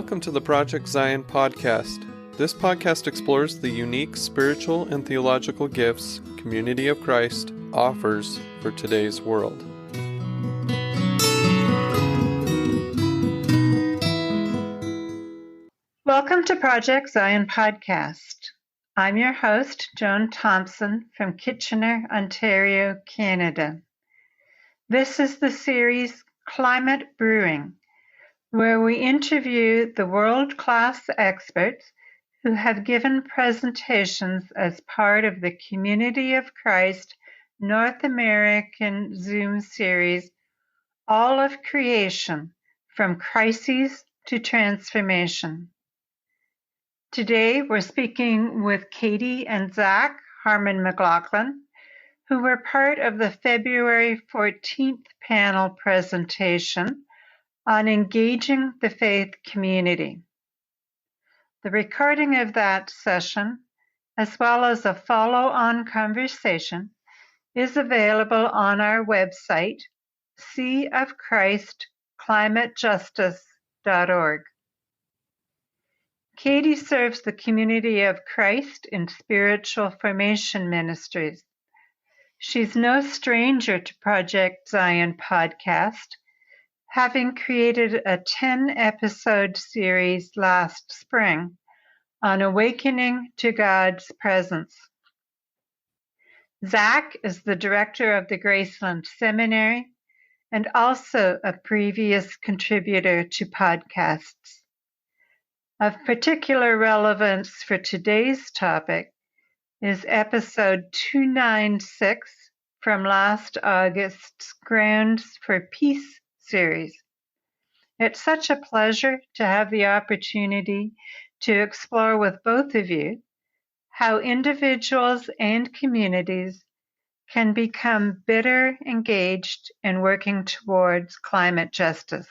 Welcome to the Project Zion podcast. This podcast explores the unique spiritual and theological gifts Community of Christ offers for today's world. Welcome to Project Zion podcast. I'm your host, Joan Thompson from Kitchener, Ontario, Canada. This is the series Climate Brewing, where we interview the world-class experts who have given presentations as part of the Community of Christ North American Zoom series, All of Creation, From Crises to Transformation. Today, we're speaking with Katie and Zac Harmon-McLaughlin, who were part of the February 14th panel presentation on engaging the faith community. The recording of that session, as well as a follow-on conversation, is available on our website, seaofchristclimatejustice.org. Katie serves the Community of Christ in Spiritual Formation Ministries. She's no stranger to Project Zion podcast, having created a 10-episode series last spring on awakening to God's presence. Zac is the director of the Graceland Seminary and also a previous contributor to podcasts. Of particular relevance for today's topic is episode 296 from last August's Grounds for Peace series. It's such a pleasure to have the opportunity to explore with both of you how individuals and communities can become better engaged in working towards climate justice.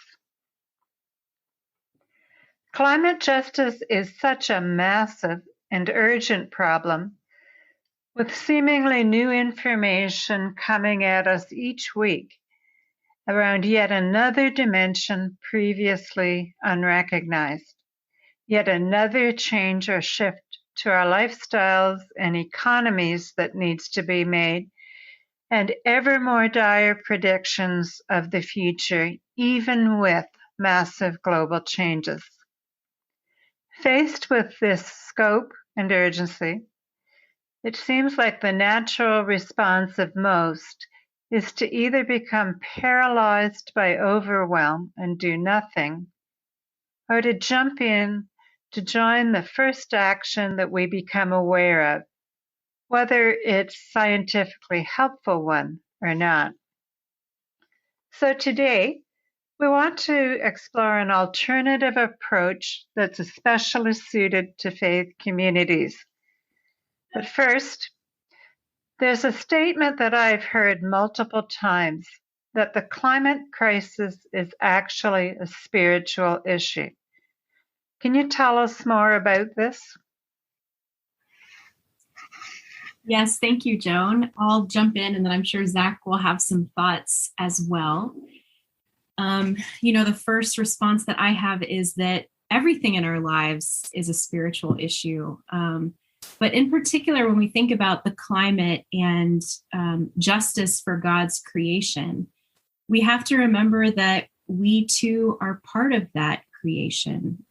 Climate justice is such a massive and urgent problem, with seemingly new information coming at us each week around yet another dimension previously unrecognized, yet another change or shift to our lifestyles and economies that needs to be made, and ever more dire predictions of the future, even with massive global changes. Faced with this scope and urgency, it seems like the natural response of most is to either become paralyzed by overwhelm and do nothing, or to jump in to join the first action that we become aware of, whether it's scientifically helpful one or not. So today, we want to explore an alternative approach that's especially suited to faith communities. But first, there's a statement that I've heard multiple times that the climate crisis is actually a spiritual issue. Can you tell us more about this? Yes, thank you, Joan. I'll jump in and then I'm sure Zac will have some thoughts as well. The first response that I have is that everything in our lives is a spiritual issue. But in particular, when we think about the climate and justice for God's creation, we have to remember that we too are part of that creation.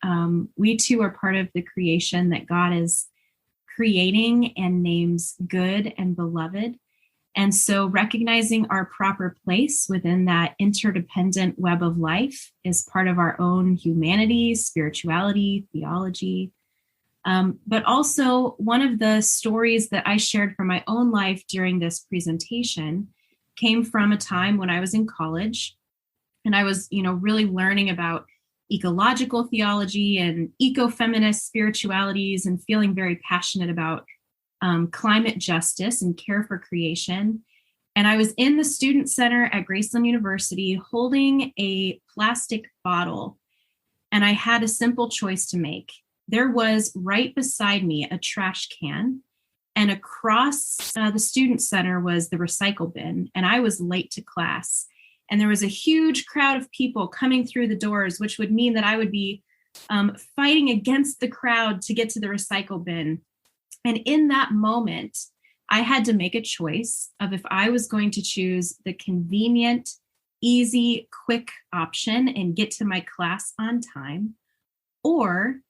We too are part of the creation that God is creating and names good and beloved. And so recognizing our proper place within that interdependent web of life is part of our own humanity, spirituality, theology. But also one of the stories that I shared from my own life during this presentation came from a time when I was in college and I was, really learning about ecological theology and ecofeminist spiritualities and feeling very passionate about climate justice and care for creation. And I was in the student center at Graceland University holding a plastic bottle, and I had a simple choice to make. There was right beside me a trash can, and across the student center was the recycle bin, and I was late to class. And there was a huge crowd of people coming through the doors, which would mean that I would be fighting against the crowd to get to the recycle bin. And in that moment, I had to make a choice of if I was going to choose the convenient, easy, quick option and get to my class on time, or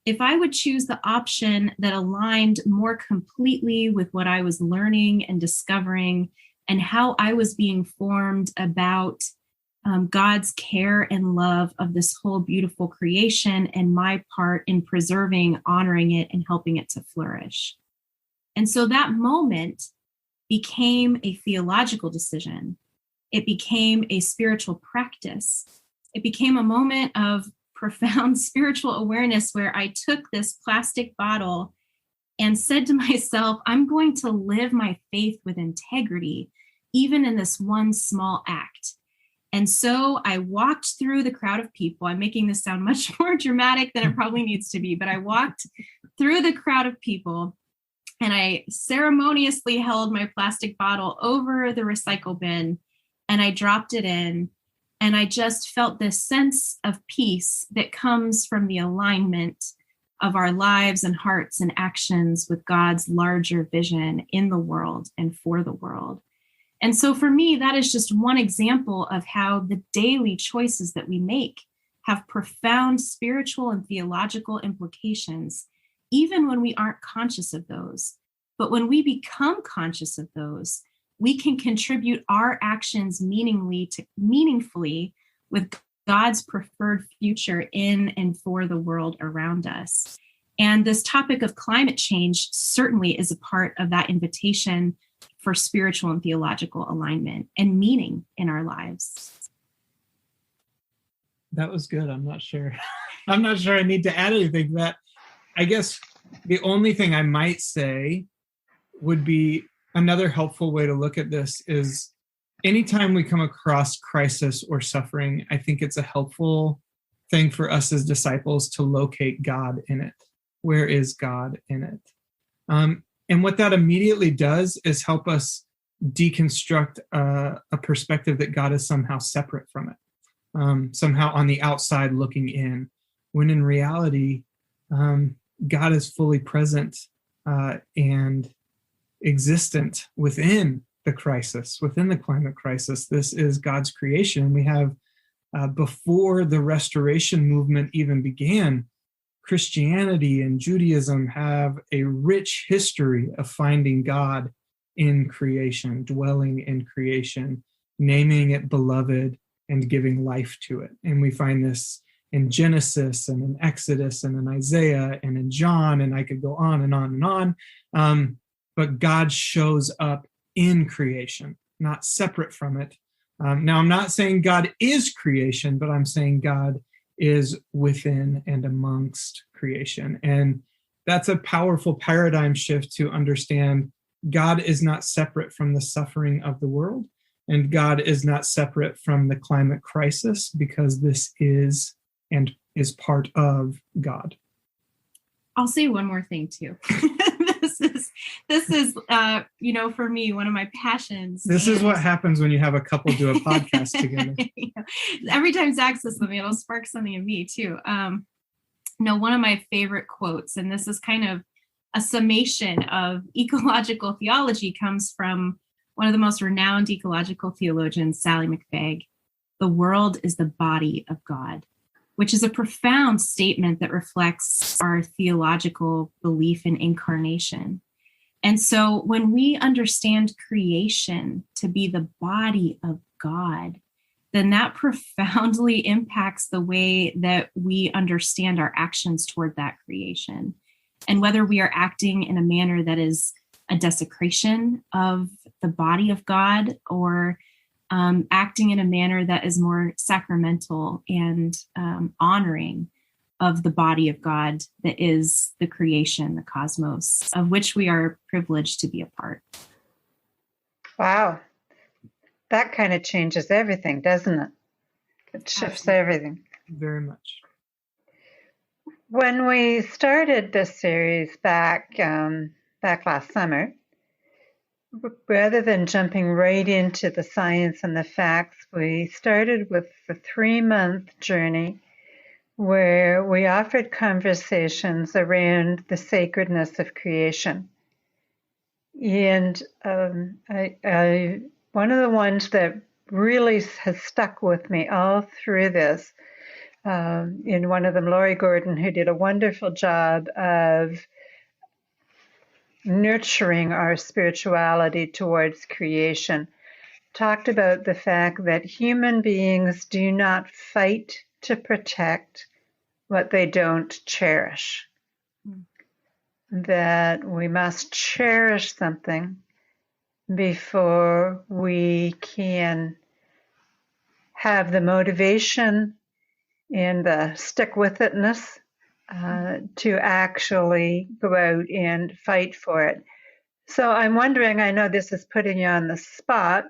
if I would choose the option that aligned more completely with what I was learning and discovering and how I was being formed about God's care and love of this whole beautiful creation and my part in preserving, honoring it, and helping it to flourish. And so that moment became a theological decision. It became a spiritual practice. It became a moment of profound spiritual awareness where I took this plastic bottle and said to myself, I'm going to live my faith with integrity, even in this one small act. And so I walked through the crowd of people. I'm making this sound much more dramatic than it probably needs to be, but I walked through the crowd of people and I ceremoniously held my plastic bottle over the recycle bin and I dropped it in. And I just felt this sense of peace that comes from the alignment of our lives and hearts and actions with God's larger vision in the world and for the world. And so for me, that is just one example of how the daily choices that we make have profound spiritual and theological implications, even when we aren't conscious of those. But when we become conscious of those, we can contribute our actions meaningfully with God's preferred future in and for the world around us. And this topic of climate change certainly is a part of that invitation for spiritual and theological alignment and meaning in our lives. That was good. I'm not sure I need to add anything to that. I guess the only thing I might say would be another helpful way to look at this is anytime we come across crisis or suffering, I think it's a helpful thing for us as disciples to locate God in it. Where is God in it? And what that immediately does is help us deconstruct a perspective that God is somehow separate from it, somehow on the outside looking in, when in reality, God is fully present and existent within the crisis, within the climate crisis. This is God's creation. We have, before the restoration movement even began, Christianity and Judaism have a rich history of finding God in creation, dwelling in creation, naming it beloved and giving life to it. And we find this in Genesis and in Exodus and in Isaiah and in John, and I could go on and on and on. But God shows up in creation, not separate from it. Now, I'm not saying God is creation, but I'm saying God is within and amongst creation. And that's a powerful paradigm shift to understand God is not separate from the suffering of the world, and God is not separate from the climate crisis, because this is and is part of God. I'll say one more thing too. This is for me, one of my passions. This is what happens when you have a couple do a podcast together. Every time Zac says something, it'll spark something in me too. One of my favorite quotes, and this is kind of a summation of ecological theology, comes from one of the most renowned ecological theologians, Sally McFaig. The world is the body of God, which is a profound statement that reflects our theological belief in incarnation. And so when we understand creation to be the body of God, then that profoundly impacts the way that we understand our actions toward that creation. And whether we are acting in a manner that is a desecration of the body of God, or acting in a manner that is more sacramental and honoring of the body of God that is the creation, the cosmos, of which we are privileged to be a part. Wow. That kind of changes everything, doesn't it? It shifts everything. Very much. When we started this series back last summer, rather than jumping right into the science and the facts, we started with the 3-month journey where we offered conversations around the sacredness of creation. And one of the ones that really has stuck with me all through this, in one of them, Laurie Gordon, who did a wonderful job of nurturing our spirituality towards creation, talked about the fact that human beings do not fight to protect what they don't cherish. That we must cherish something before we can have the motivation and the stick-with-itness to actually go out and fight for it. So I'm wondering, I know this is putting you on the spot,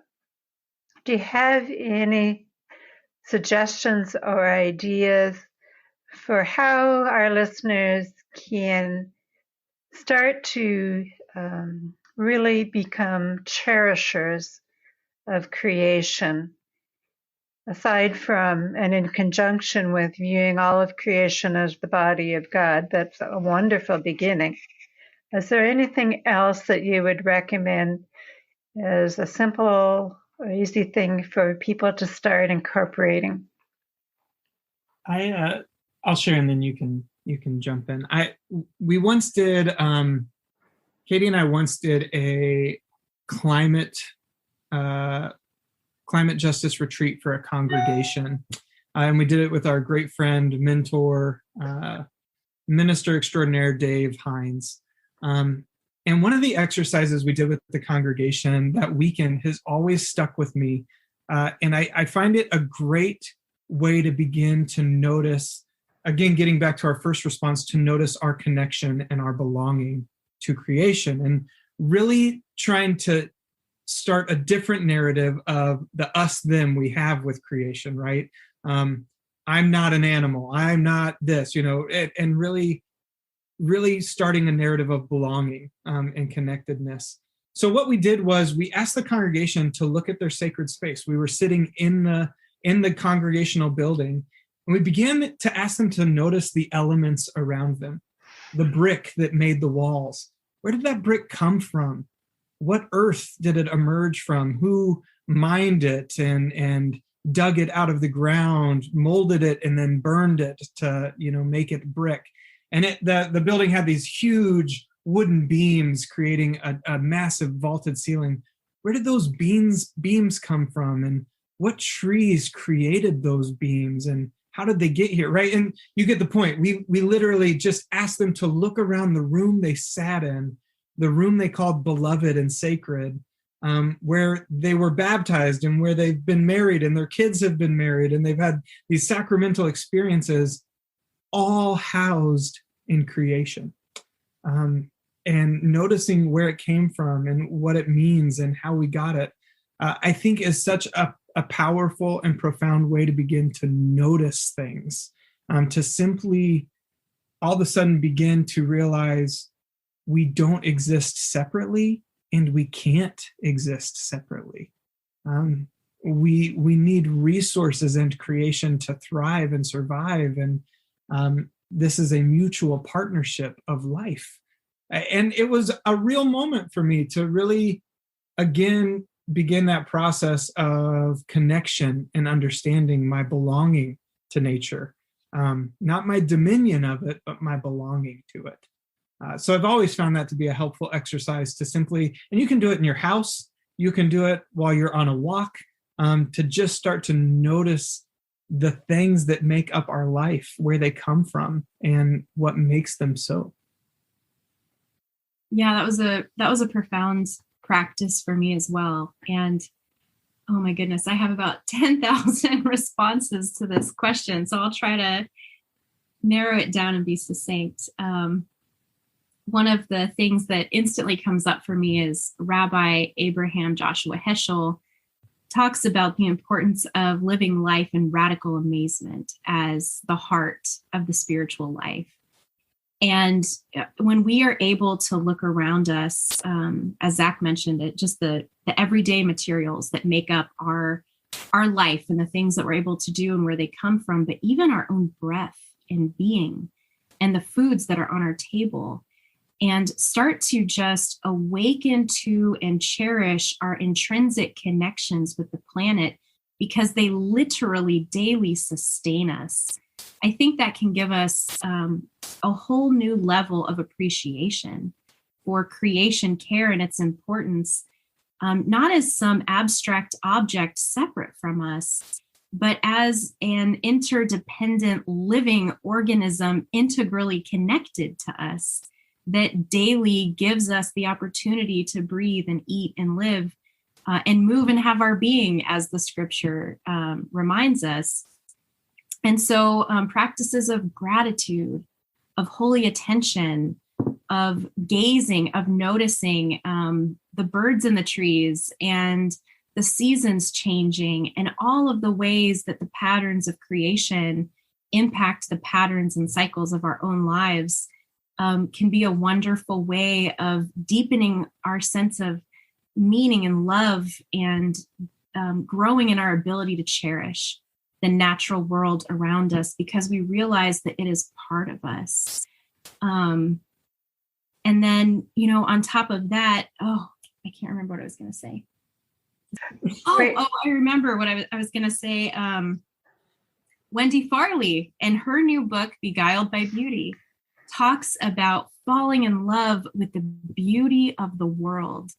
do you have any suggestions or ideas for how our listeners can start to really become cherishers of creation, aside from and in conjunction with viewing all of creation as the body of God? That's a wonderful beginning. Is there anything else that you would recommend as a simple or easy thing for people to start incorporating? I'll share, and then you can jump in. We once did, Katie and I once did a climate justice retreat for a congregation, and we did it with our great friend, mentor, minister extraordinaire Dave Hines. And one of the exercises we did with the congregation that weekend has always stuck with me, and I find it a great way to begin to notice, again, getting back to our first response, to notice our connection and our belonging to creation, and really trying to start a different narrative of the us-them we have with creation, right? I'm not an animal. I'm not this, and really starting a narrative of belonging and connectedness. So what we did was we asked the congregation to look at their sacred space. We were sitting in the congregational building, and we began to ask them to notice the elements around them. The brick that made the walls. Where did that brick come from? What earth did it emerge from? Who mined it and dug it out of the ground, molded it, and then burned it to make it brick? And the building had these huge wooden beams creating a massive vaulted ceiling. Where did those beams come from? And what trees created those beams? And how did they get here, right? And you get the point. We literally just asked them to look around the room they sat in, the room they called beloved and sacred, where they were baptized and where they've been married and their kids have been married and they've had these sacramental experiences, all housed in creation. And noticing where it came from and what it means and how we got it, I think is such a powerful and profound way to begin to notice things, to simply all of a sudden begin to realize we don't exist separately and we can't exist separately. We need resources and creation to thrive and survive. And this is a mutual partnership of life. And it was a real moment for me to really, again, begin that process of connection and understanding my belonging to nature. Not my dominion of it, but my belonging to it. So I've always found that to be a helpful exercise to simply, and you can do it in your house, you can do it while you're on a walk, to just start to notice the things that make up our life, where they come from, and what makes them so. Yeah, that was a profound practice for me as well. And oh my goodness, I have about 10,000 responses to this question, so I'll try to narrow it down and be succinct. One of the things that instantly comes up for me is Rabbi Abraham Joshua Heschel talks about the importance of living life in radical amazement as the heart of the spiritual life. And when we are able to look around us, as Zac mentioned, it just the everyday materials that make up our life and the things that we're able to do and where they come from, but even our own breath and being and the foods that are on our table, and start to just awaken to and cherish our intrinsic connections with the planet, because they literally daily sustain us. I think that can give us a whole new level of appreciation for creation care and its importance, not as some abstract object separate from us, but as an interdependent living organism integrally connected to us, that daily gives us the opportunity to breathe and eat and live and move and have our being, as the scripture reminds us. And so practices of gratitude, of holy attention, of gazing, of noticing the birds in the trees and the seasons changing, and all of the ways that the patterns of creation impact the patterns and cycles of our own lives, can be a wonderful way of deepening our sense of meaning and love, and growing in our ability to cherish the natural world around us, because we realize that it is part of us. And then, on top of that, I can't remember what I was going to say. I remember what I was going to say. Wendy Farley, and her new book, Beguiled by Beauty, talks about falling in love with the beauty of the world,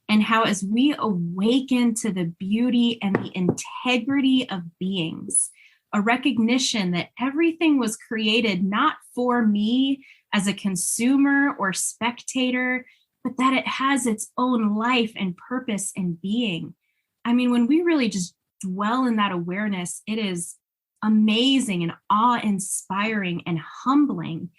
and how as we awaken to the beauty and the integrity of beings, a recognition that everything was created not for me as a consumer or spectator, but that it has its own life and purpose and being. I mean, when we really just dwell in that awareness, it is amazing and awe-inspiring and humbling.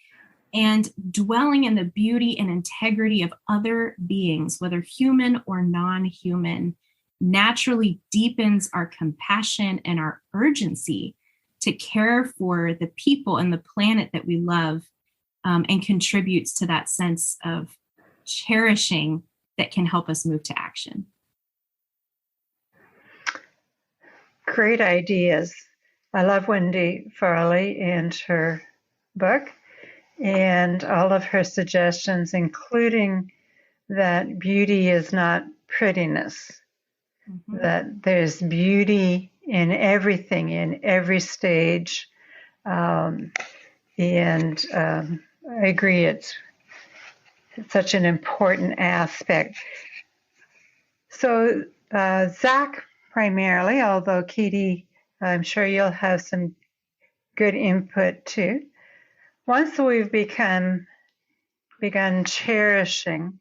And dwelling in the beauty and integrity of other beings, whether human or non-human, naturally deepens our compassion and our urgency to care for the people and the planet that we love, and contributes to that sense of cherishing that can help us move to action. Great ideas. I love Wendy Farley and her book, and all of her suggestions, including that beauty is not prettiness, that there's beauty in everything, in every stage. And I agree, it's such an important aspect. So Zac primarily, although Katie, I'm sure you'll have some good input too. Once we've begun cherishing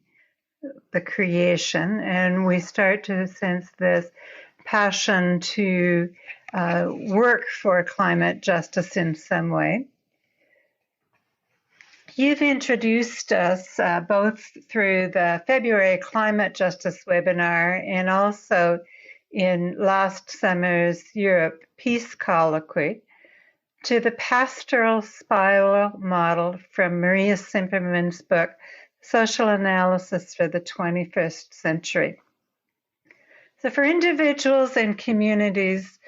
the creation, and we start to sense this passion to work for climate justice in some way, you've introduced us both through the February Climate Justice webinar and also in last summer's Europe Peace Colloquy to the pastoral spiral model from Maria Simperman's book, Social Analysis for the 21st Century. So for individuals and communities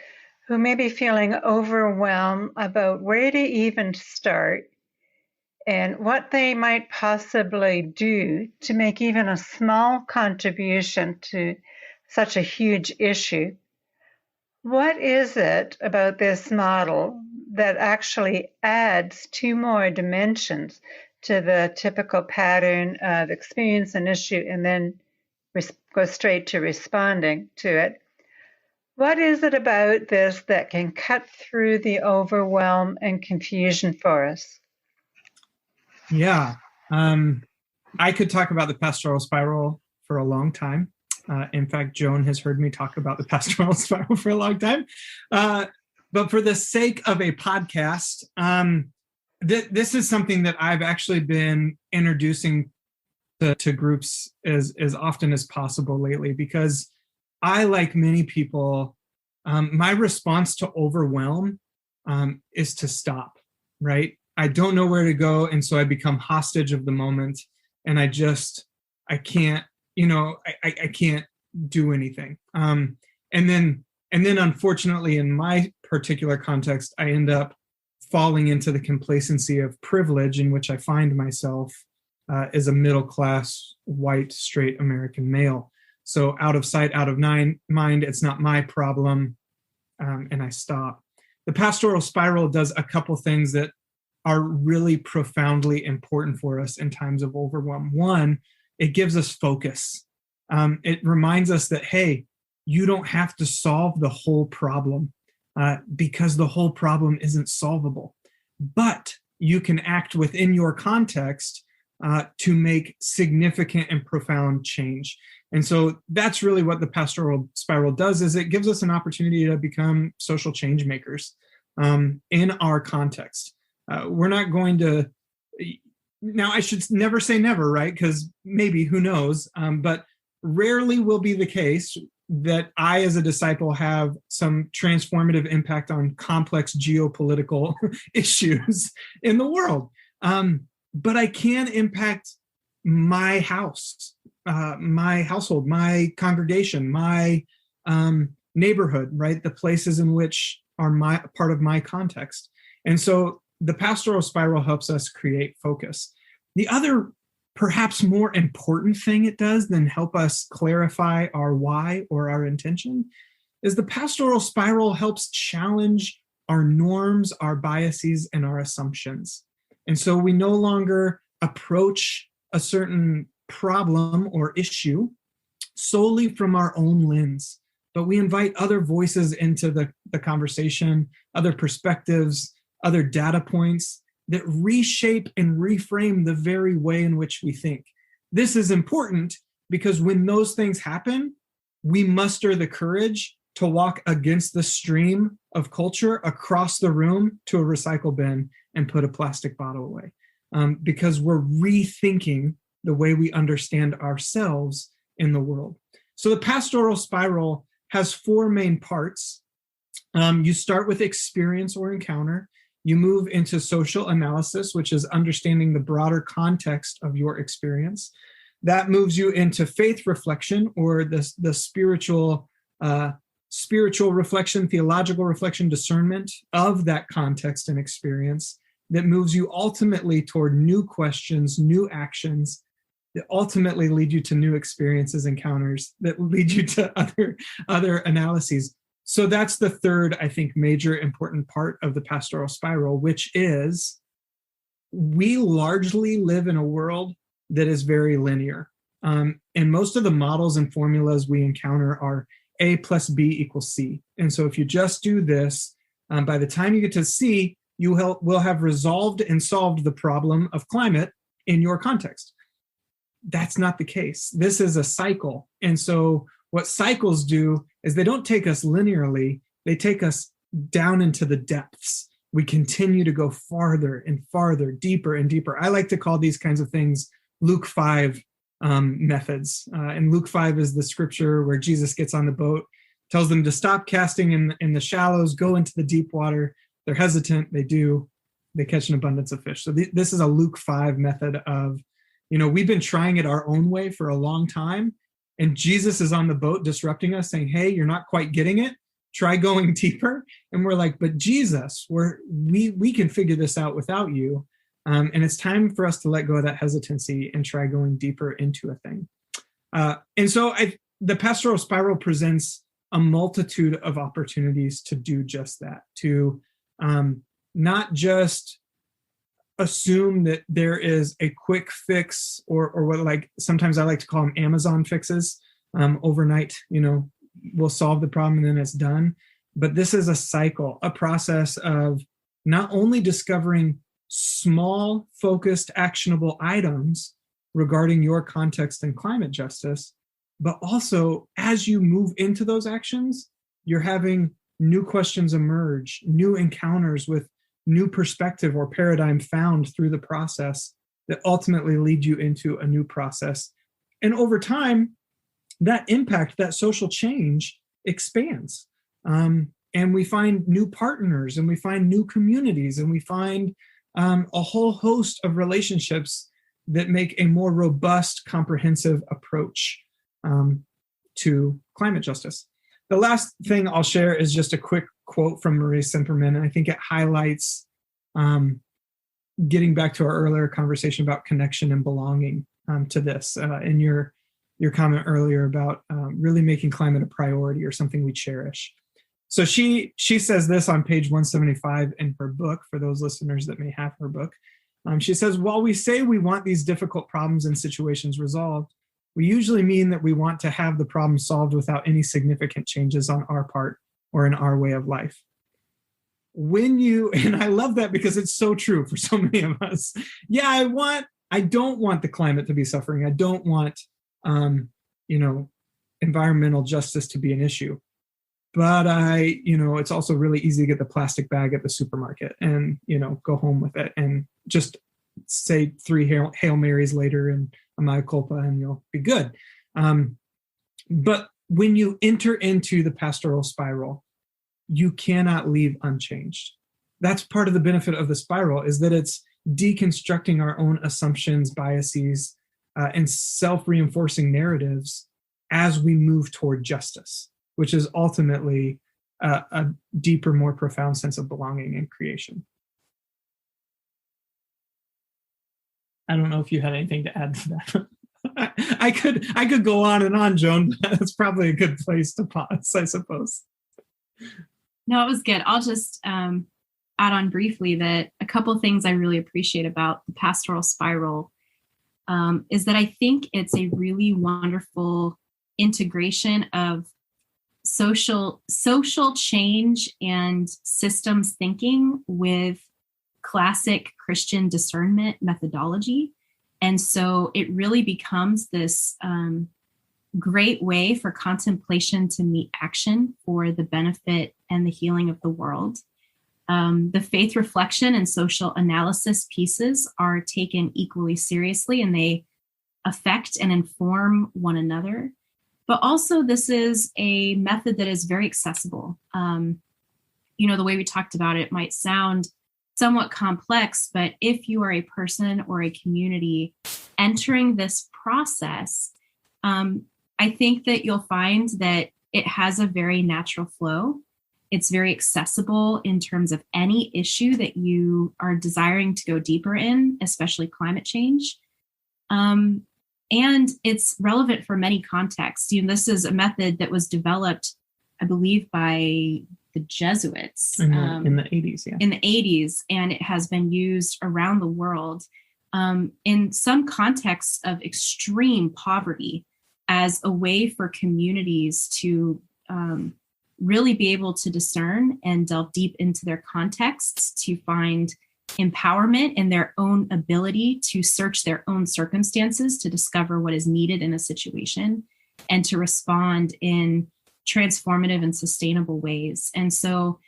who may be feeling overwhelmed about where to even start and what they might possibly do to make even a small contribution to such a huge issue, what is it about this model that actually adds two more dimensions to the typical pattern of experience an issue and then go straight to responding to it? What is it about this that can cut through the overwhelm and confusion for us? Yeah, I could talk about the pastoral spiral for a long time. In fact, Joan has heard me talk about the pastoral spiral for a long time. But for the sake of a podcast, this is something that I've actually been introducing to groups as often as possible lately, because I, like many people, my response to overwhelm is to stop, right? I don't know where to go, and so I become hostage of the moment, and I can't, I can't do anything. And then unfortunately, in my particular context, I end up falling into the complacency of privilege in which I find myself as a middle-class, white, straight American male. So out of sight, out of mind, it's not my problem, and I stop. The pastoral spiral does a couple things that are really profoundly important for us in times of overwhelm. One, it gives us focus. It reminds us that, hey, you don't have to solve the whole problem because the whole problem isn't solvable. But you can act within your context to make significant and profound change. And so that's really what the pastoral spiral does, is it gives us an opportunity to become social change makers in our context. We're not going to, now I should never say never, right? Because maybe, who knows, but rarely will be the case that I, as a disciple, have some transformative impact on complex geopolitical issues in the world. But I can impact my house, my household, my congregation, my neighborhood, right? The places in which are my part of my context. And so the pastoral spiral helps us create focus. The other, perhaps more important thing it does than help us clarify our why or our intention is the pastoral spiral helps challenge our norms, our biases, and our assumptions. And so we no longer approach a certain problem or issue solely from our own lens, but we invite other voices into the conversation, other perspectives, other data points that reshape and reframe the very way in which we think. This is important because when those things happen, we muster the courage to walk against the stream of culture across the room to a recycle bin and put a plastic bottle away, because we're rethinking the way we understand ourselves in the world. So the pastoral spiral has four main parts. You start with experience or encounter. You move into social analysis, which is understanding the broader context of your experience. That moves you into faith reflection, or the spiritual reflection, theological reflection, discernment of that context and experience that moves you ultimately toward new questions, new actions that ultimately lead you to new experiences, encounters that lead you to other analyses. So that's the third, I think, major important part of the pastoral spiral, which is we largely live in a world that is very linear. And most of the models and formulas we encounter are A plus B equals C. And so if you just do this, by the time you get to C, you will have resolved and solved the problem of climate in your context. That's not the case. This is a cycle. And so what cycles do is they don't take us linearly, they take us down into the depths. We continue to go farther and farther, deeper and deeper. I like to call these kinds of things Luke 5 methods. And Luke 5 is the scripture where Jesus gets on the boat, tells them to stop casting in the shallows, go into the deep water. They're hesitant, they do. They catch an abundance of fish. So this is a Luke 5 method of, we've been trying it our own way for a long time. And Jesus is on the boat disrupting us, saying, hey, you're not quite getting it. Try going deeper. And we're like, but Jesus, we can figure this out without you. And it's time for us to let go of that hesitancy and try going deeper into a thing. And so the pastoral spiral presents a multitude of opportunities to do just that, to not just assume that there is a quick fix or what, like, sometimes I like to call them Amazon fixes. Overnight, we'll solve the problem and then it's done. But this is a cycle, a process of not only discovering small, focused, actionable items regarding your context and climate justice, but also as you move into those actions, you're having new questions emerge, new encounters with new perspective or paradigm found through the process that ultimately lead you into a new process. And over time, that impact, that social change expands. And we find new partners, and we find new communities, and we find a whole host of relationships that make a more robust, comprehensive approach to climate justice. The last thing I'll share is just a quick quote from Marie Semperman, and I think it highlights Getting back to our earlier conversation about connection and belonging to this, in your comment earlier about really making climate a priority or something we cherish. So she says this on page 175 in her book, for those listeners that may have her book. She says, while we say we want these difficult problems and situations resolved, we usually mean that we want to have the problem solved without any significant changes on our part or in our way of life. And I love that because it's so true for so many of us. Yeah, I don't want the climate to be suffering. I don't want, environmental justice to be an issue. But it's also really easy to get the plastic bag at the supermarket and, go home with it and just say 3 Hail Marys later and a mea culpa and you'll be good. But when you enter into the pastoral spiral, you cannot leave unchanged. That's part of the benefit of the spiral, is that it's deconstructing our own assumptions, biases, and self-reinforcing narratives as we move toward justice, which is ultimately a deeper, more profound sense of belonging in creation. I don't know if you had anything to add to that. I could go on and on, Joan, but that's probably a good place to pause, I suppose. No, it was good. I'll just add on briefly that a couple of things I really appreciate about the pastoral spiral is that I think it's a really wonderful integration of social change and systems thinking with classic Christian discernment methodology. And so it really becomes this great way for contemplation to meet action for the benefit and the healing of the world. The faith reflection and social analysis pieces are taken equally seriously, and they affect and inform one another. But also, this is a method that is very accessible. The way we talked about it might sound somewhat complex, but if you are a person or a community entering this process, I think that you'll find that it has a very natural flow. It's very accessible in terms of any issue that you are desiring to go deeper in, especially climate change. And it's relevant for many contexts. This is a method that was developed, I believe, by the Jesuits in the 80s. Yeah. In the 80s, and it has been used around the world in some contexts of extreme poverty as a way for communities to really be able to discern and delve deep into their contexts to find empowerment in their own ability to search their own circumstances to discover what is needed in a situation and to respond in transformative and sustainable ways. And so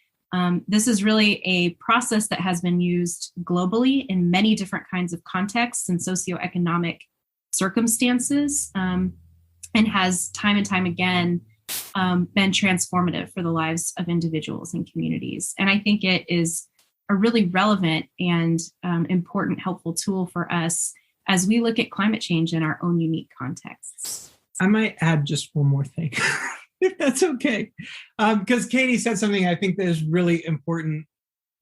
this is really a process that has been used globally in many different kinds of contexts and socioeconomic circumstances, and has time and time again been transformative for the lives of individuals and communities. And I think it is a really relevant and important, helpful tool for us as we look at climate change in our own unique contexts. I might add just one more thing, if that's okay. Because Katie said something I think that is really important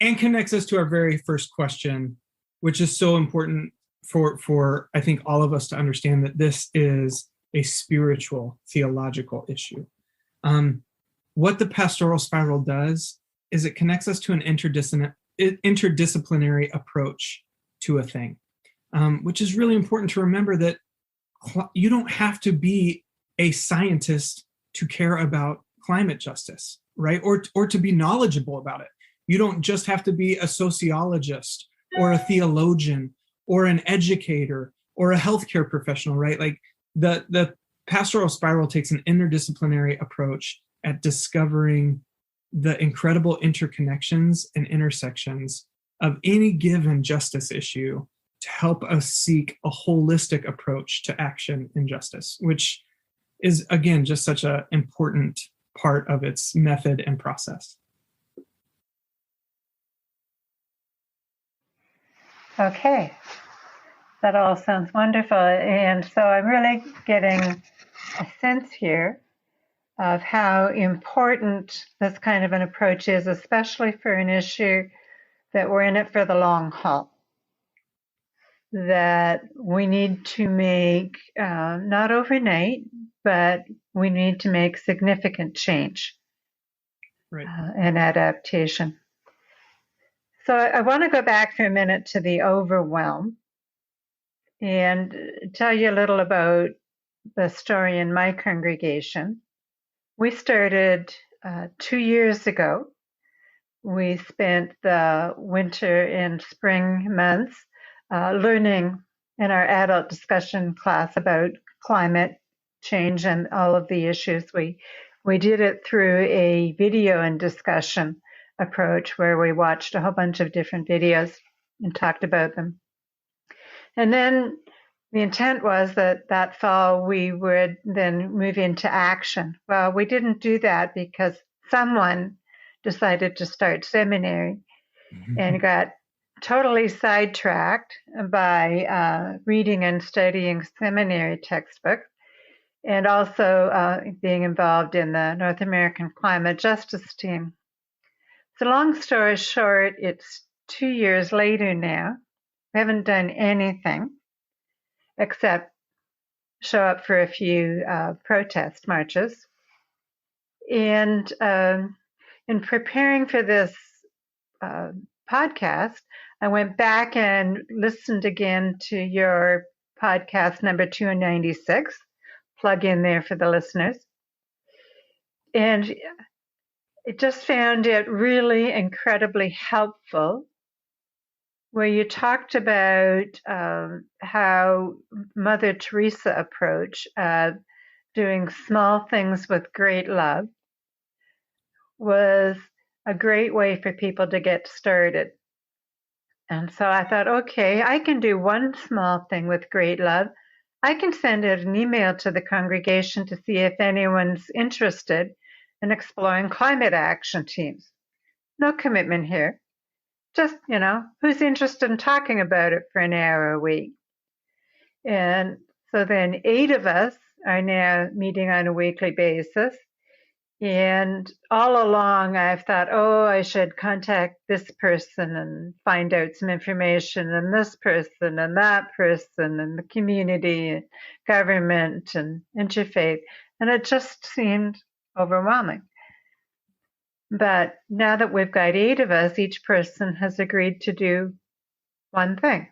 and connects us to our very first question, which is so important for I think all of us to understand that this is a spiritual, theological issue. What the pastoral spiral does is it connects us to an interdisciplinary approach to a thing, which is really important to remember that you don't have to be a scientist to care about climate justice, right? Or to be knowledgeable about it. You don't just have to be a sociologist or a theologian or an educator or a healthcare professional, right? Like the pastoral spiral takes an interdisciplinary approach at discovering the incredible interconnections and intersections of any given justice issue to help us seek a holistic approach to action and justice, which is, again, just such an important part of its method and process. Okay, that all sounds wonderful. And so I'm really getting a sense here of how important this kind of an approach is, especially for an issue that we're in it for the long haul, that we need to make, not overnight, but we need to make significant change and adaptation. So I want to go back for a minute to the overwhelm and tell you a little about the story in my congregation. We started 2 years ago. We spent the winter and spring months learning in our adult discussion class about climate change and all of the issues. We did it through a video and discussion approach where we watched a whole bunch of different videos and talked about them. And then the intent was that fall we would then move into action. Well, we didn't do that because someone decided to start seminary and got totally sidetracked by reading and studying seminary textbooks, and also being involved in the North American Climate Justice team. So long story short, it's 2 years later now. We haven't done anything except show up for a few protest marches. And in preparing for this podcast, I went back and listened again to your podcast number 296, plug in there for the listeners. And it just found it really incredibly helpful, where you talked about how Mother Teresa approach doing small things with great love was a great way for people to get started. And so I thought, okay, I can do one small thing with great love. I can send out an email to the congregation to see if anyone's interested in exploring climate action teams. No commitment here. Just, who's interested in talking about it for an hour a week? And so then 8 of us are now meeting on a weekly basis. And all along I've thought, I should contact this person and find out some information, and this person and that person and the community and government and interfaith. And it just seemed overwhelming. But now that we've got 8 of us, each person has agreed to do one thing.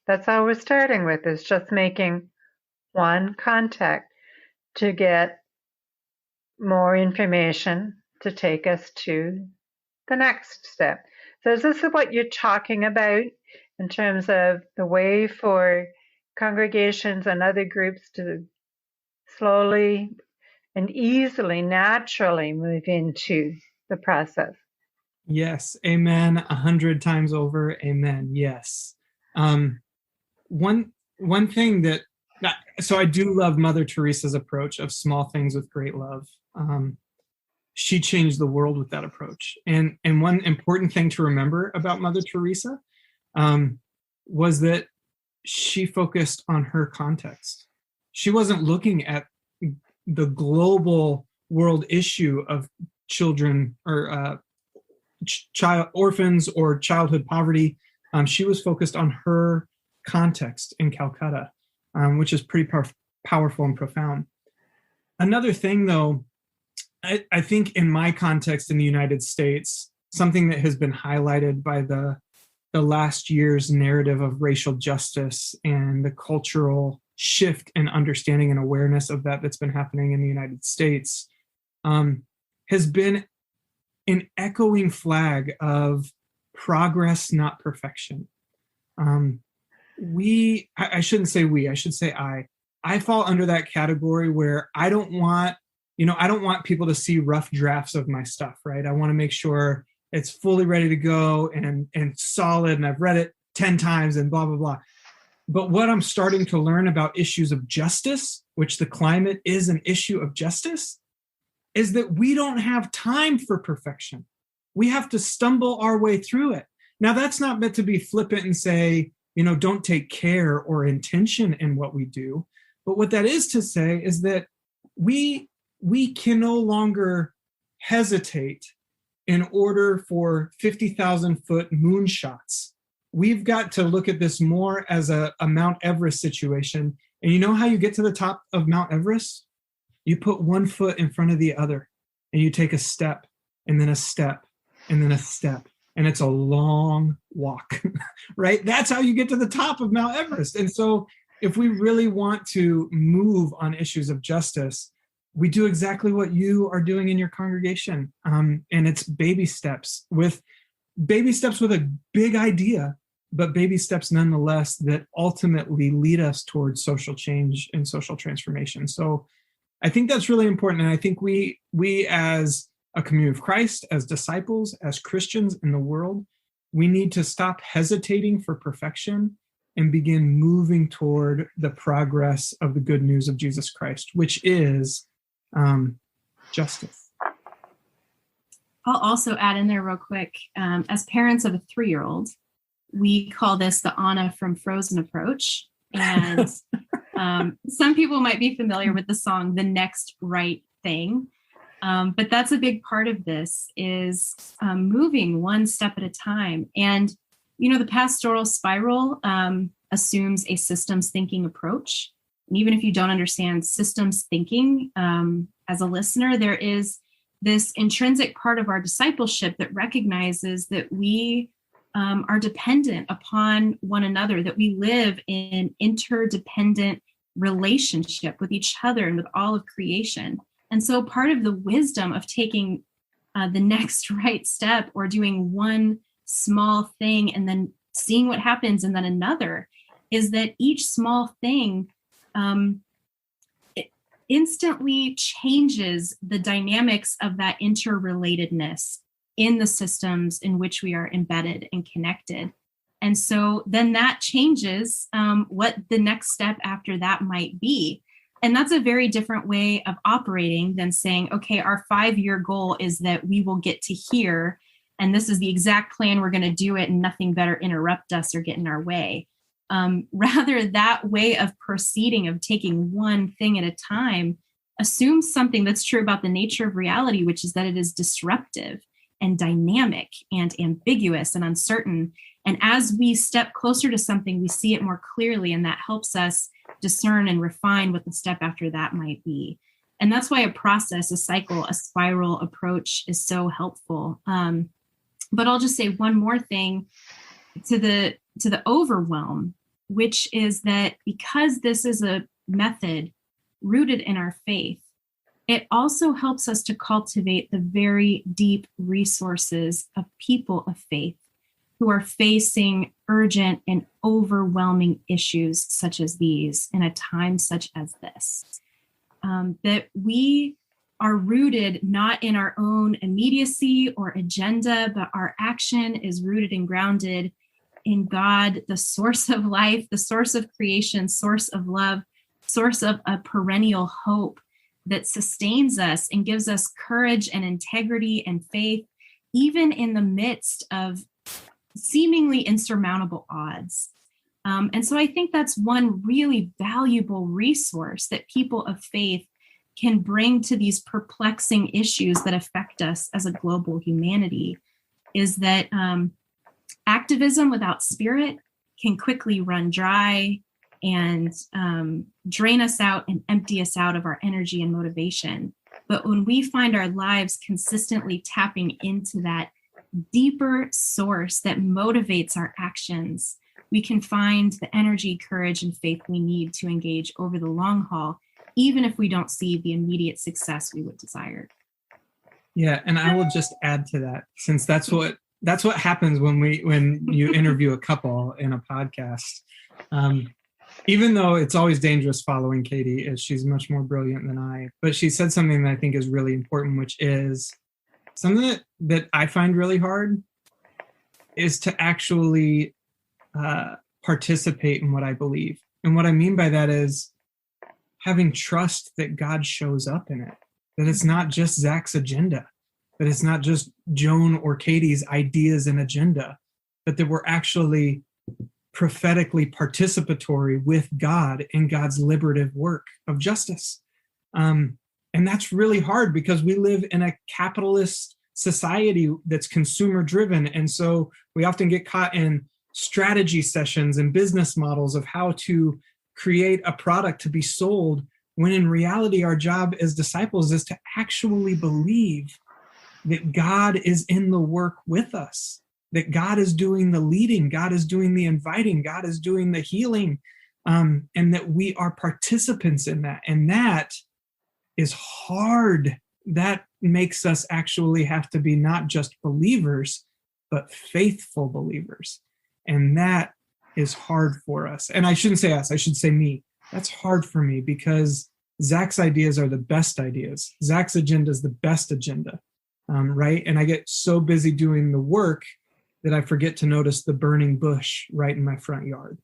That's all we're starting with, is just making one contact to get more information to take us to the next step. So is this what you're talking about in terms of the way for congregations and other groups to slowly and easily, naturally move into the process? Yes, amen. 100 times over, amen. Yes. One thing so I do love Mother Teresa's approach of small things with great love. She changed the world with that approach. And one important thing to remember about Mother Teresa was that she focused on her context. She wasn't looking at the global world issue of children or child orphans or childhood poverty. She was focused on her context in Calcutta, which is pretty powerful and profound. Another thing, though, I think in my context in the United States, something that has been highlighted by the last year's narrative of racial justice and the cultural shift and understanding and awareness of that's been happening in the United States has been an echoing flag of progress, not perfection. I shouldn't say we, I should say I fall under that category where I don't want people to see rough drafts of my stuff, right? I want to make sure it's fully ready to go and solid, and I've read it 10 times and blah, blah, blah. But what I'm starting to learn about issues of justice, which the climate is an issue of justice, is that we don't have time for perfection. We have to stumble our way through it. Now, that's not meant to be flippant and say, don't take care or intention in what we do. But what that is to say is that we can no longer hesitate in order for 50,000-foot moonshots. We've got to look at this more as a Mount Everest situation. And you know how you get to the top of Mount Everest? You put one foot in front of the other, and you take a step, and then a step, and then a step. And it's a long walk, right? That's how you get to the top of Mount Everest. And so if we really want to move on issues of justice, we do exactly what you are doing in your congregation. And it's baby steps with a big idea, but baby steps nonetheless that ultimately lead us towards social change and social transformation. So I think that's really important. And I think we as a community of Christ, as disciples, as Christians in the world, we need to stop hesitating for perfection and begin moving toward the progress of the good news of Jesus Christ, which is justice. I'll also add in there real quick, as parents of a 3-year-old, we call this the Anna from Frozen approach. And some people might be familiar with the song, The Next Right Thing. But that's a big part of this is moving one step at a time. And, the pastoral spiral assumes a systems thinking approach. And even if you don't understand systems thinking, as a listener, there is this intrinsic part of our discipleship that recognizes that we are dependent upon one another, that we live in interdependent relationship with each other and with all of creation. And so part of the wisdom of taking the next right step or doing one small thing and then seeing what happens and then another is that each small thing it instantly changes the dynamics of that interrelatedness in the systems in which we are embedded and connected. And so then that changes what the next step after that might be. And that's a very different way of operating than saying, okay, our 5-year goal is that we will get to here, and this is the exact plan, we're going to do it, and nothing better interrupt us or get in our way. Rather, that way of proceeding, of taking one thing at a time, assumes something that's true about the nature of reality, which is that it is disruptive and dynamic and ambiguous and uncertain. And as we step closer to something, we see it more clearly, and that helps us discern and refine what the step after that might be. And that's why a process, a cycle, a spiral approach is so helpful. But I'll just say one more thing to the overwhelm, which is that because this is a method rooted in our faith, it also helps us to cultivate the very deep resources of people of faith who are facing urgent and overwhelming issues such as these in a time such as this. That we are rooted not in our own immediacy or agenda, but our action is rooted and grounded in God, the source of life, the source of creation, source of love, source of a perennial hope that sustains us and gives us courage and integrity and faith, even in the midst of seemingly insurmountable odds. And so I think that's one really valuable resource that people of faith can bring to these perplexing issues that affect us as a global humanity, is that activism without spirit can quickly run dry and drain us out and empty us out of our energy and motivation. But when we find our lives consistently tapping into that deeper source that motivates our actions, we can find the energy, courage, and faith we need to engage over the long haul, even if we don't see the immediate success we would desire. Yeah, and I will just add to that, since that's what happens when you interview a couple in a podcast. Even though it's always dangerous following Katie, as she's much more brilliant than I, but she said something that I think is really important, which is something that I find really hard is to actually participate in what I believe. And what I mean by that is having trust that God shows up in it, that it's not just Zach's agenda, that it's not just Joan or Katie's ideas and agenda, but that we're actually prophetically participatory with God in God's liberative work of justice. And that's really hard because we live in a capitalist society that's consumer driven. And so we often get caught in strategy sessions and business models of how to create a product to be sold, when in reality, our job as disciples is to actually believe that God is in the work with us, that God is doing the leading, God is doing the inviting, God is doing the healing, and that we are participants in that. And that is hard. That makes us actually have to be not just believers, but faithful believers. And that is hard for us. And I shouldn't say us, I should say me. That's hard for me because Zach's ideas are the best ideas. Zach's agenda is the best agenda, right? And I get so busy doing the work that I forget to notice the burning bush right in my front yard.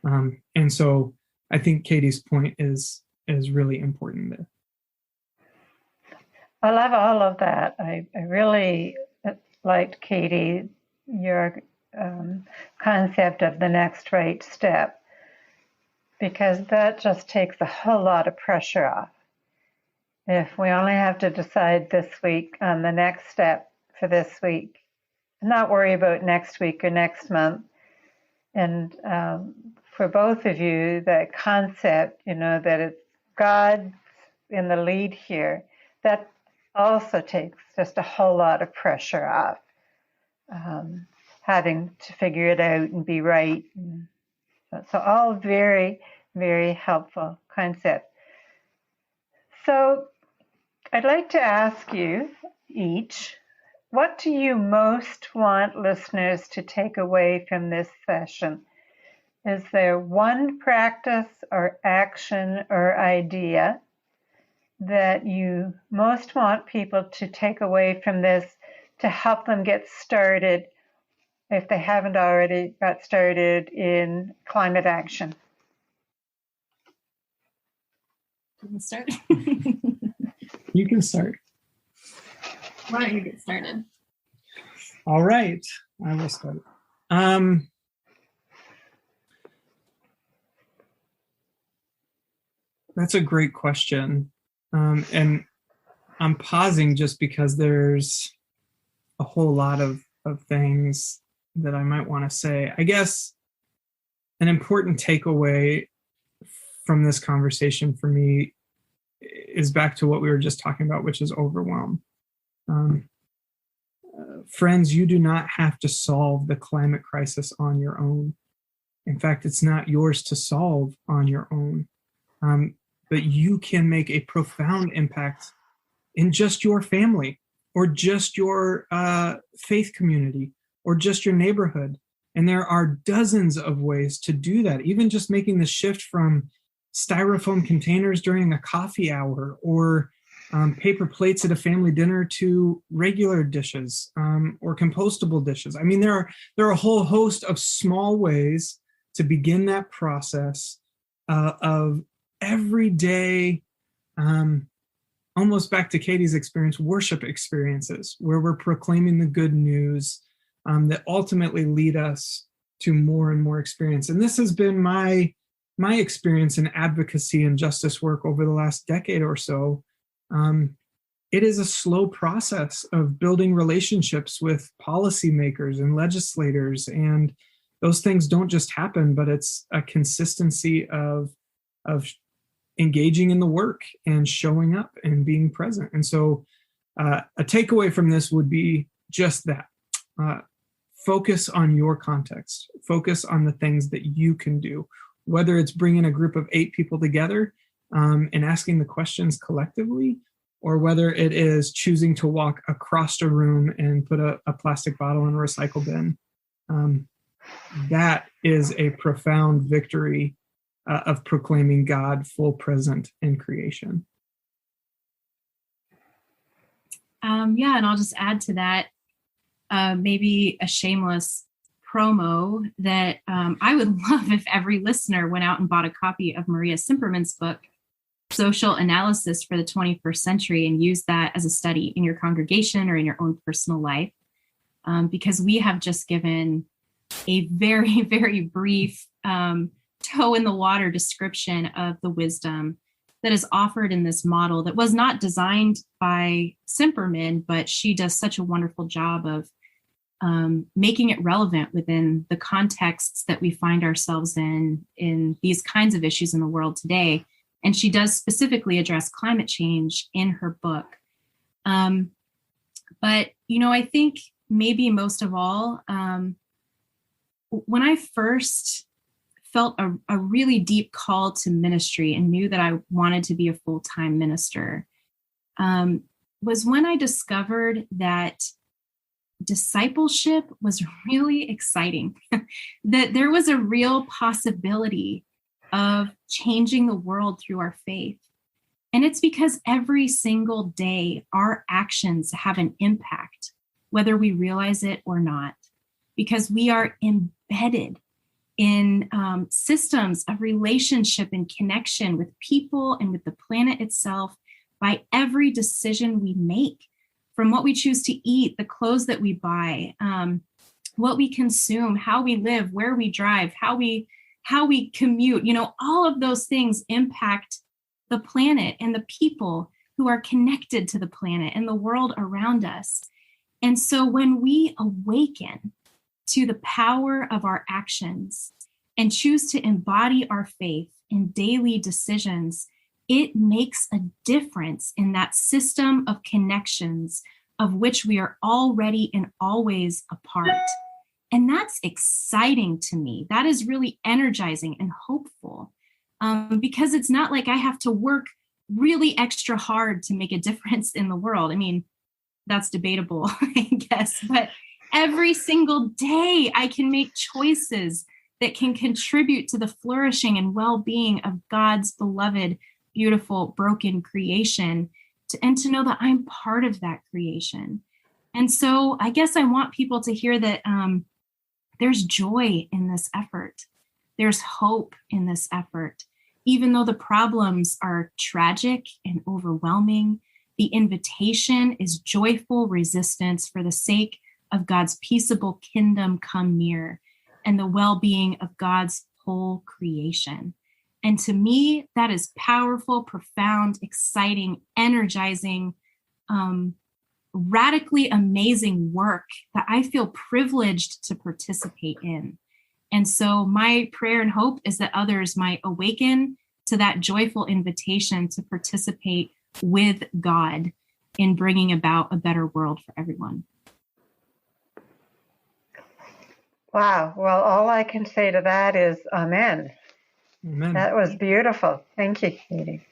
And so I think Katie's point is really important there. I love all of that. I really liked, Katie, your concept of the next right step, because that just takes a whole lot of pressure off. If we only have to decide this week on the next step for this week, not worry about next week or next month. And for both of you, that concept, that it's God in the lead here, that also takes just a whole lot of pressure off, having to figure it out and be right. So all very, very helpful concept. So I'd like to ask you each, what do you most want listeners to take away from this session? Is there one practice or action or idea that you most want people to take away from this to help them get started, if they haven't already got started, in climate action? You can start. You can start. Why don't you get started? All right, I will start. That's a great question. And I'm pausing just because there's a whole lot of things that I might want to say. I guess an important takeaway from this conversation for me is back to what we were just talking about, which is overwhelm. Friends, you do not have to solve the climate crisis on your own. In fact, it's not yours to solve on your own. But you can make a profound impact in just your family, or just your faith community, or just your neighborhood. And there are dozens of ways to do that. Even just making the shift from styrofoam containers during a coffee hour, or paper plates at a family dinner, to regular dishes, or compostable dishes. I mean, there are a whole host of small ways to begin that process of everyday, almost back to Katie's experience, worship experiences, where we're proclaiming the good news that ultimately lead us to more and more experience. And this has been my experience in advocacy and justice work over the last decade or so. It is a slow process of building relationships with policymakers and legislators, and those things don't just happen, but it's a consistency of engaging in the work and showing up and being present. And so a takeaway from this would be just that. Focus on your context. Focus on the things that you can do, whether it's bringing a group of 8 people together and asking the questions collectively, or whether it is choosing to walk across a room and put a plastic bottle in a recycle bin. That is a profound victory of proclaiming God full present in creation. Yeah, and I'll just add to that, maybe a shameless promo that I would love if every listener went out and bought a copy of Maria Simperman's book, Social Analysis for the 21st Century, and used that as a study in your congregation or in your own personal life, because we have just given a very, very brief toe in the water description of the wisdom that is offered in this model that was not designed by Simperman, but she does such a wonderful job of making it relevant within the contexts that we find ourselves in these kinds of issues in the world today. And she does specifically address climate change in her book. But, I think maybe most of all, when I first felt a really deep call to ministry and knew that I wanted to be a full-time minister, was when I discovered that discipleship was really exciting, that there was a real possibility of changing the world through our faith. And it's because every single day our actions have an impact, whether we realize it or not, because we are embedded in systems of relationship and connection with people and with the planet itself by every decision we make, from what we choose to eat, the clothes that we buy, what we consume, how we live, where we drive, how we commute. All of those things impact the planet and the people who are connected to the planet and the world around us. And so when we awaken to the power of our actions and choose to embody our faith in daily decisions, it makes a difference in that system of connections of which we are already and always a part. And that's exciting to me. That is really energizing and hopeful, because it's not like I have to work really extra hard to make a difference in the world. I mean, that's debatable, I guess, but every single day I can make choices that can contribute to the flourishing and well-being of God's beloved, beautiful, broken creation, and to know that I'm part of that creation. And so I guess I want people to hear that there's joy in this effort. There's hope in this effort. Even though the problems are tragic and overwhelming, the invitation is joyful resistance for the sake of God's peaceable kingdom come near and the well-being of God's whole creation. And to me, that is powerful, profound, exciting, energizing, radically amazing work that I feel privileged to participate in. And so my prayer and hope is that others might awaken to that joyful invitation to participate with God in bringing about a better world for everyone. Wow. Well, all I can say to that is amen. Amen. That was beautiful. Thank you, Katie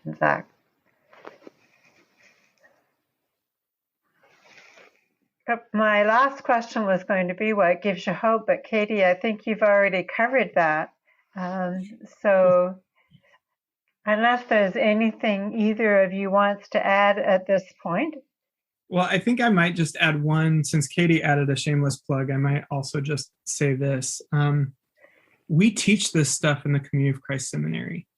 and Zac. My last question was going to be what gives you hope, but Katie, I think you've already covered that. So unless there's anything either of you wants to add at this point. Well, I think I might just add one, since Katie added a shameless plug, I might also just say this. We teach this stuff in the Community of Christ Seminary.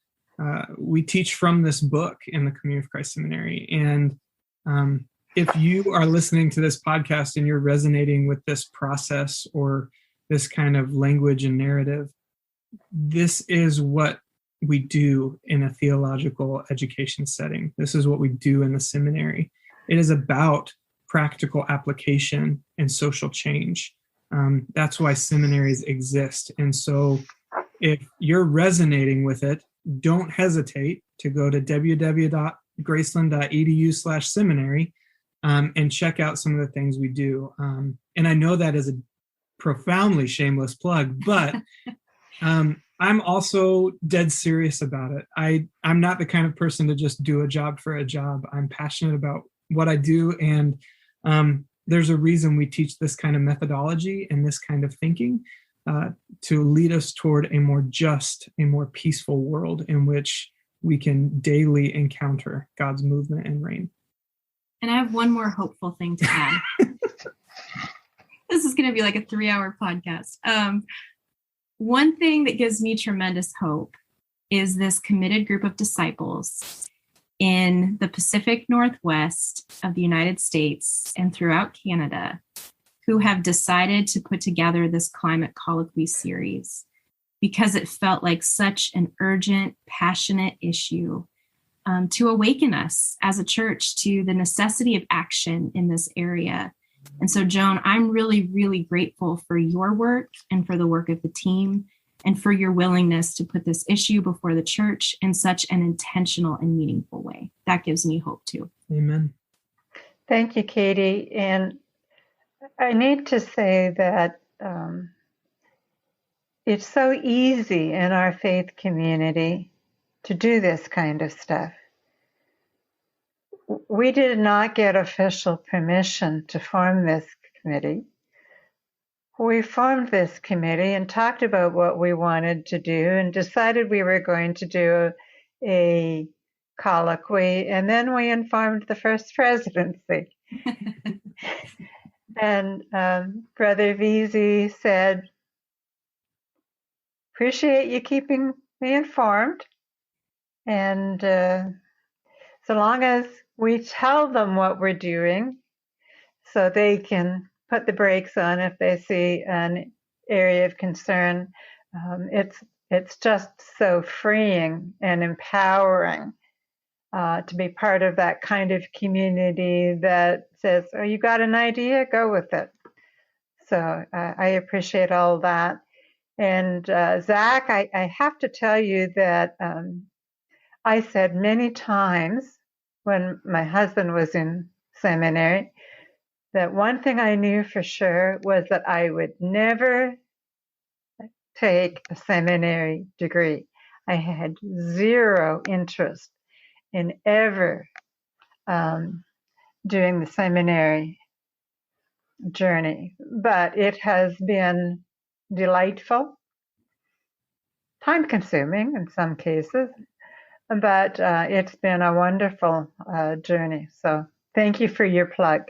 We teach from this book in the Community of Christ Seminary. And if you are listening to this podcast and you're resonating with this process or this kind of language and narrative, this is what we do in a theological education setting. This is what we do in the seminary. It is about practical application and social change. That's why seminaries exist. And so if you're resonating with it, don't hesitate to go to www.graceland.edu/seminary and check out some of the things we do. And I know that is a profoundly shameless plug, but I'm also dead serious about it. I'm not the kind of person to just do a job for a job. I'm passionate about what I do, and there's a reason we teach this kind of methodology and this kind of thinking to lead us toward a more just, a more peaceful world in which we can daily encounter God's movement and reign. And I have one more hopeful thing to add. This is going to be like a 3-hour podcast. One thing that gives me tremendous hope is this committed group of disciples in the Pacific Northwest of the United States and throughout Canada who have decided to put together this Climate Colloquy series because it felt like such an urgent, passionate issue to awaken us as a church to the necessity of action in this area. And so, Joan, I'm really, really grateful for your work and for the work of the team and for your willingness to put this issue before the church in such an intentional and meaningful way. That gives me hope too. Amen. Thank you, Katie. And I need to say that it's so easy in our faith community to do this kind of stuff. We did not get official permission to form this committee. We formed this committee and talked about what we wanted to do and decided we were going to do a colloquy, and then we informed the First Presidency. And Brother Veazey said, appreciate you keeping me informed. And so long as we tell them what we're doing so they can put the brakes on if they see an area of concern, it's just so freeing and empowering to be part of that kind of community that says, oh, you got an idea? Go with it. So I appreciate all that. And Zac, I have to tell you that I said many times when my husband was in seminary that one thing I knew for sure was that I would never take a seminary degree. I had zero interest in ever doing the seminary journey, but it has been delightful, time-consuming in some cases, but it's been a wonderful journey. So thank you for your plug.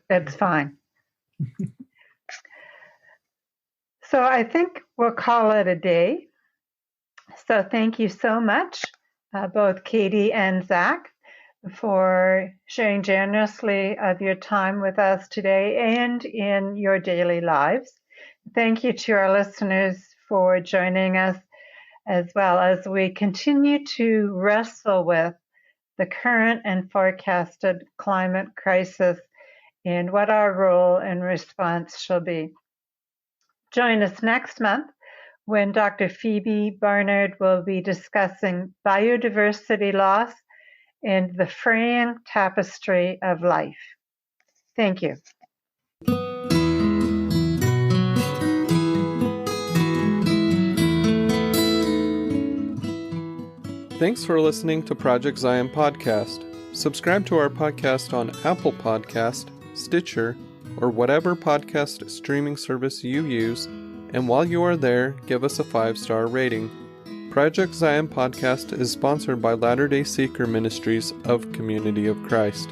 It's fine. So I think we'll call it a day. So thank you so much, both Katie and Zac, for sharing generously of your time with us today and in your daily lives. Thank you to our listeners for joining us as well as we continue to wrestle with the current and forecasted climate crisis and what our role and response shall be. Join us next month when Dr. Phoebe Barnard will be discussing biodiversity loss and the fraying tapestry of life. Thank you. Thanks for listening to Project Zion Podcast. Subscribe to our podcast on Apple Podcast, Stitcher, or whatever podcast streaming service you use, and while you are there, give us a 5-star rating. Project Zion Podcast is sponsored by Latter-day Seeker Ministries of Community of Christ.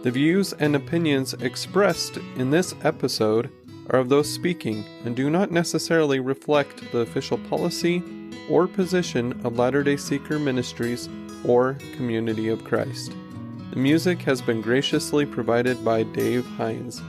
The views and opinions expressed in this episode are of those speaking and do not necessarily reflect the official policy or position of Latter-day Seeker Ministries or Community of Christ. The music has been graciously provided by Dave Hines.